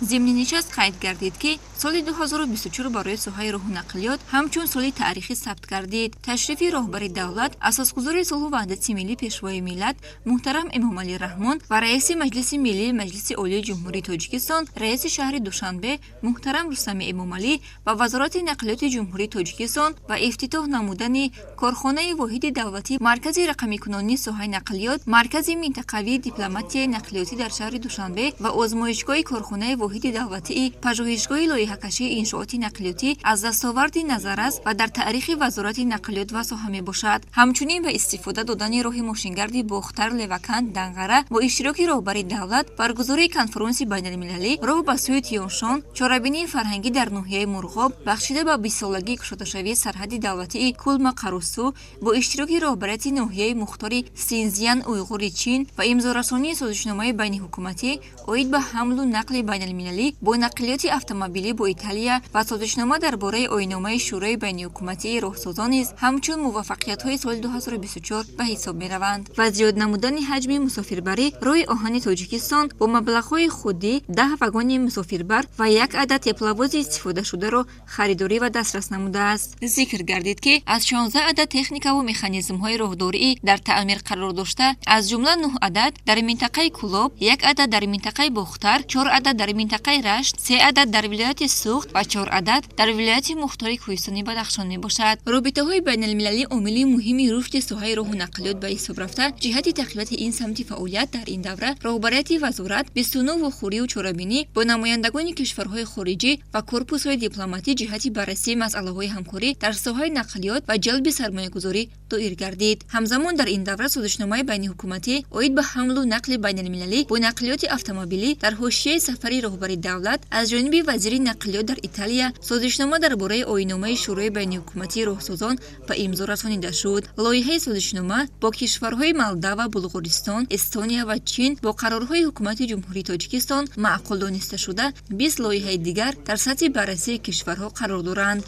ضمن نشست قید گردید که سال 2024 برای соҳаи роҳу нақлиёт ҳамчун соли таърихӣ сабт гардид. ташрифи роҳбари давлат, асосгузори сулҳу ваҳдати миллӣ пешвои миллат муҳтарам Эмомалӣ Раҳмон ва раиси маҷлиси миллии маҷлиси олии ҷумҳурии Тоҷикистон, раиси шаҳри Душанбе муҳтарам Рустами Эмомалӣ ва вазорати нақлиёти ҷумҳурии Тоҷикистон ва ифтитоҳ намудани корхонаи воҳиди давлатӣ маркази рақамикунонии соҳаи нақлиёт, маркази минтақавии дипломатияи нақлиётӣ дар шаҳри Душанбе ва озмоишгоҳи корхонаи воҳиди давлатии пажӯҳишгоҳи лоиҳакашии иншооти нақлиётӣ аз дастоварди назаррас ва дар таърихи вазорати нақлиёт ва соҳа мебошад. ҳамчунин ба истифода додани роҳи мошингарди Бохтар Левакан Данғара бо иштироки роҳбари давлат баргузории конференсияи байналмилалӣ роҳ ба сӯи Тионшон, чорабинии фарҳангӣ дар ноҳияи Мурғоб, бахшида ба 20 солагии кушодашавии сарҳади давлатии Кулма Қарусу бо иштироки роҳбарияти ноҳияи мухтори Синзян Уйғури Чин ва имзорасонии созишномаи байниҳукуматӣ оид ба ҳамлу нақли байналмилалӣ бо нақлиёти автомобилӣ бо Италия ва созишнома дар бораи оинномаи шӯрои байниҳукуматии роҳсозон низ ҳамчун муваффақиятҳои соли 2024 ба ҳисоб мераванд. ва зиёд намудани ҳаҷми мусофирбарӣ роҳи оҳани Тоҷикистон бо маблағҳои худӣ 10 вагони мусофирбар ва 1 адад тепловози истифодашударо харидорӣ ва дастрас намудааст. зикр гардид ки аз 16 адад техникаву механизмҳои роҳдорӣ дар таъмир қарор дошта, аз ҷумла 9 адад дар минтақаи Кулоб, 1 адад дар минтақаи Бохтар, 4 адад дар минтақаи Рашт, 3 адад дар вилояти Суғд ва 4 адад дар вилояти Мухтори Кӯҳистони Бадахшон мебошад. робитаҳои байналмилалӣ омили муҳими рушди соҳаи роҳу нақлиёт ба ҳисоб рафта, ҷиҳати тақвияти ин самти фаъолият дар ин давра роҳбарияти вазорат 29 вохӯрию чорабинӣ бо намояндагони кишварҳои хориҷӣ ва корпусҳои дипломатӣ ҷиҳати баррасии масъалаҳои ҳамкорӣ дар соҳаи нақлиёт ва ҷалби сармоягузорӣ доир гардид. ҳамзамон дар ин давра созишномаи байниҳукуматӣ оид ба ҳамлу нақли байналмилалӣ бо нақлиёти автомобилӣ дар ҳошияи сафари роҳбари давлат аз ҷониби вазири нақлиёт дар Италия созишнома дар бораи оинномаи шӯрои байниҳукуматии роҳсозон ба имзо расонида шуд. лоиҳаи созишнома бо кишварҳои Молдова, Булғористон, Эстония ва Чин бо қарорҳои ҳукумати ҷумҳурии Тоҷикистон маъқул дониста шуда 20 лоиҳаи дигар дар сатҳи баррасии кишварҳо қарор доранд.